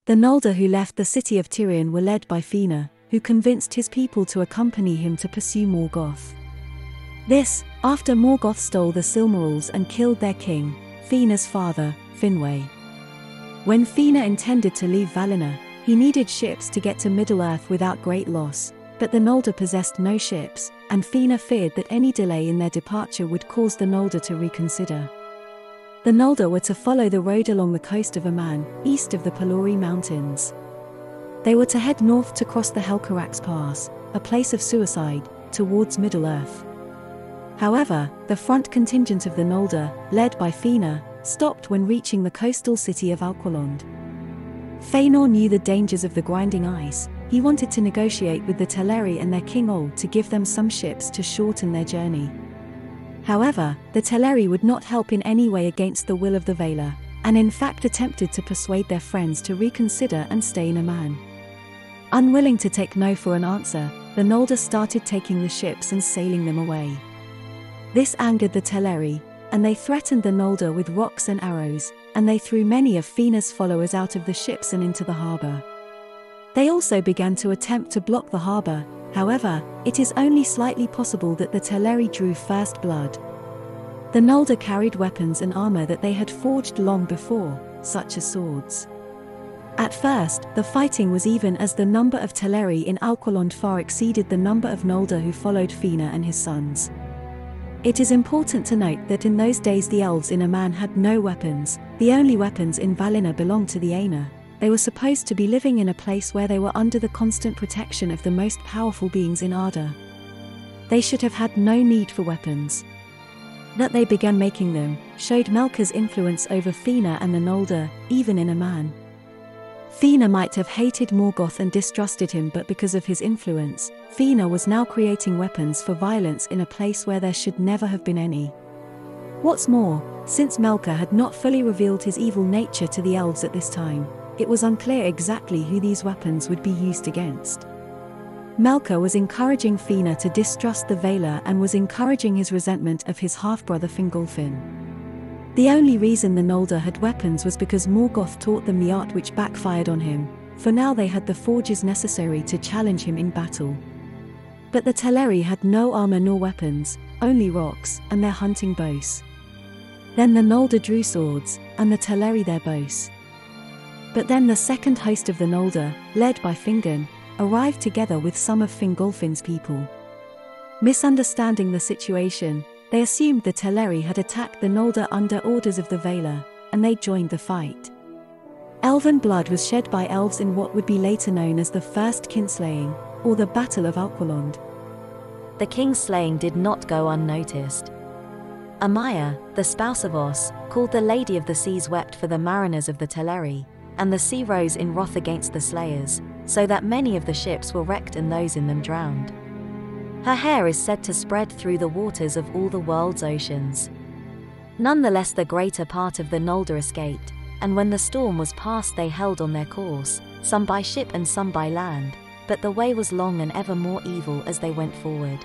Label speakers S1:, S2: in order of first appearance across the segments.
S1: The Noldor who left the city of Tirion were led by Feanor, who convinced his people to accompany him to pursue Morgoth. This, after Morgoth stole the Silmarils and killed their king, Feanor's father, Finwë. When Feanor intended to leave Valinor, he needed ships to get to Middle-earth without great loss, but the Noldor possessed no ships, and Feanor feared that any delay in their departure would cause the Noldor to reconsider. The Noldor were to follow the road along the coast of Aman, east of the Pelori Mountains. They were to head north to cross the Helcarax Pass, a place of suicide, towards Middle-earth. However, the front contingent of the Noldor, led by Feanor, stopped when reaching the coastal city of Alqualonde. Feanor knew the dangers of the grinding ice. He wanted to negotiate with the Teleri and their king Old to give them some ships to shorten their journey. However, the Teleri would not help in any way against the will of the Valar, and in fact attempted to persuade their friends to reconsider and stay in Aman. Unwilling to take no for an answer, the Noldor started taking the ships and sailing them away. This angered the Teleri, and they threatened the Noldor with rocks and arrows, and they threw many of Feanor's followers out of the ships and into the harbour. They also began to attempt to block the harbour. However, it is only slightly possible that the Teleri drew first blood. The Noldor carried weapons and armour that they had forged long before, such as swords. At first, the fighting was even as the number of Teleri in Alqualonde far exceeded the number of Noldor who followed Feanor and his sons. It is important to note that in those days the elves in Aman had no weapons. The only weapons in Valinor belonged to the Aenir. They were supposed to be living in a place where they were under the constant protection of the most powerful beings in Arda. They should have had no need for weapons. That they began making them showed Melkor's influence over Feanor and the Noldor, even in Aman. Feanor might have hated Morgoth and distrusted him, but because of his influence, Feanor was now creating weapons for violence in a place where there should never have been any. What's more, since Melkor had not fully revealed his evil nature to the elves at this time, it was unclear exactly who these weapons would be used against. Melkor was encouraging Feanor to distrust the Valar and was encouraging his resentment of his half-brother Fingolfin. The only reason the Noldor had weapons was because Morgoth taught them the art, which backfired on him, for now they had the forges necessary to challenge him in battle. But the Teleri had no armor nor weapons, only rocks and their hunting bows. Then the Noldor drew swords, and the Teleri their bows. But then the second host of the Noldor, led by Fingon, arrived together with some of Fingolfin's people. Misunderstanding the situation, they assumed the Teleri had attacked the Noldor under orders of the Valar, and they joined the fight. Elven blood was shed by elves in what would be later known as the First Kinslaying, or the Battle of Alqualonde.
S2: The Kinslaying did not go unnoticed. Amaya, the spouse of Os, called the Lady of the Seas, wept for the mariners of the Teleri, and the sea rose in wrath against the slayers, so that many of the ships were wrecked and those in them drowned. Her hair is said to spread through the waters of all the world's oceans. Nonetheless, the greater part of the Noldor escaped, and when the storm was past they held on their course, some by ship and some by land, but the way was long and ever more evil as they went forward.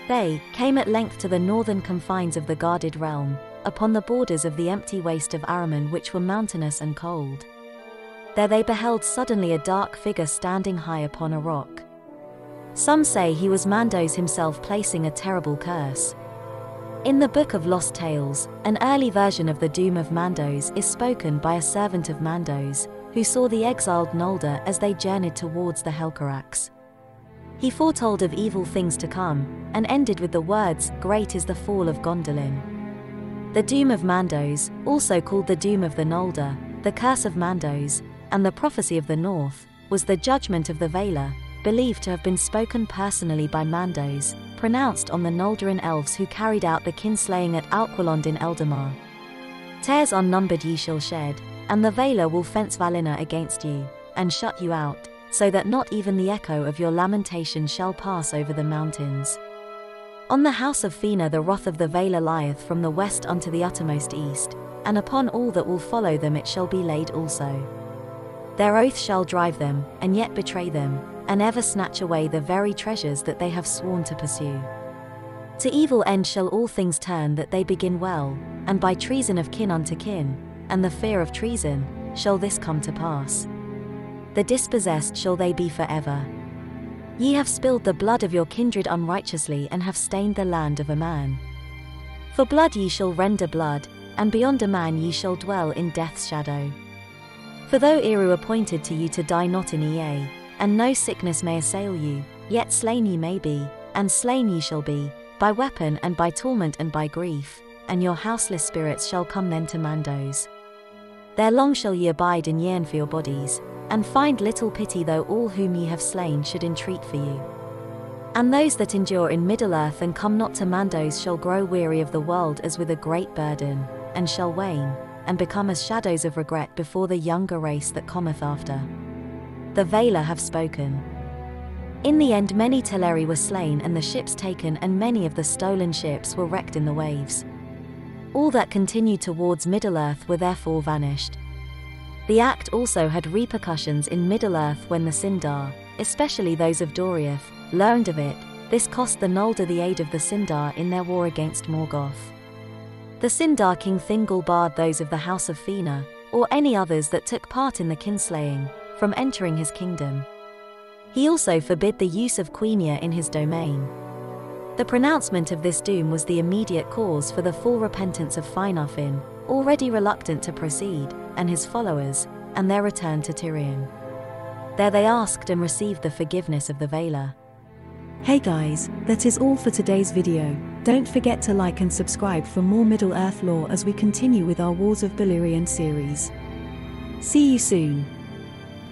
S2: They came at length to the northern confines of the guarded realm, upon the borders of the empty waste of Araman, which were mountainous and cold. There they beheld suddenly a dark figure standing high upon a rock. Some say he was Mandos himself, placing a terrible curse. In the Book of Lost Tales, an early version of the doom of Mandos is spoken by a servant of Mandos, who saw the exiled Noldor as they journeyed towards the Helcarax. He foretold of evil things to come, and ended with the words, "Great is the fall of Gondolin." The doom of Mandos, also called the doom of the Noldor, the curse of Mandos, and the prophecy of the North, was the judgment of the Valar, believed to have been spoken personally by Mandos, pronounced on the Noldoran elves who carried out the kinslaying at Alqualonde in Eldamar. "Tears unnumbered ye shall shed, and the Valar will fence Valinor against you, and shut you out, so that not even the echo of your lamentation shall pass over the mountains. On the house of Feanor the wrath of the Valar lieth from the west unto the uttermost east, and upon all that will follow them it shall be laid also. Their oath shall drive them, and yet betray them, and ever snatch away the very treasures that they have sworn to pursue. To evil end shall all things turn that they begin well, and by treason of kin unto kin, and the fear of treason, shall this come to pass. the dispossessed shall they be forever. Ye have spilled the blood of your kindred unrighteously and have stained the land of a man. For blood ye shall render blood, and beyond a man ye shall dwell in death's shadow. For though Eru appointed to you to die not in Ea, and no sickness may assail you, yet slain ye may be, and slain ye shall be, by weapon and by torment and by grief, and your houseless spirits shall come then to Mandos. There long shall ye abide and yearn for your bodies, and find little pity though all whom ye have slain should entreat for you. And those that endure in Middle-earth and come not to Mandos shall grow weary of the world as with a great burden, and shall wane, and become as shadows of regret before the younger race that cometh after. The Valar have spoken. In the end many Teleri were slain and the ships taken, and many of the stolen ships were wrecked in the waves. All that continued towards Middle-earth were therefore vanished. The act also had repercussions in Middle-earth when the Sindar, especially those of Doriath, learned of it. This cost the Noldor the aid of the Sindar in their war against Morgoth. The Sindar king Thingol barred those of the house of Feanor, or any others that took part in the kinslaying, from entering his kingdom. He also forbid the use of Quenya in his domain. The pronouncement of this doom was the immediate cause for the full repentance of Finarfin, already reluctant to proceed, and his followers, and their return to Tirion. There they asked and received the forgiveness of the Valar.
S1: Hey guys, that is all for today's video. Don't forget to like and subscribe for more Middle-earth lore as we continue with our Wars of Beleriand series. See you soon.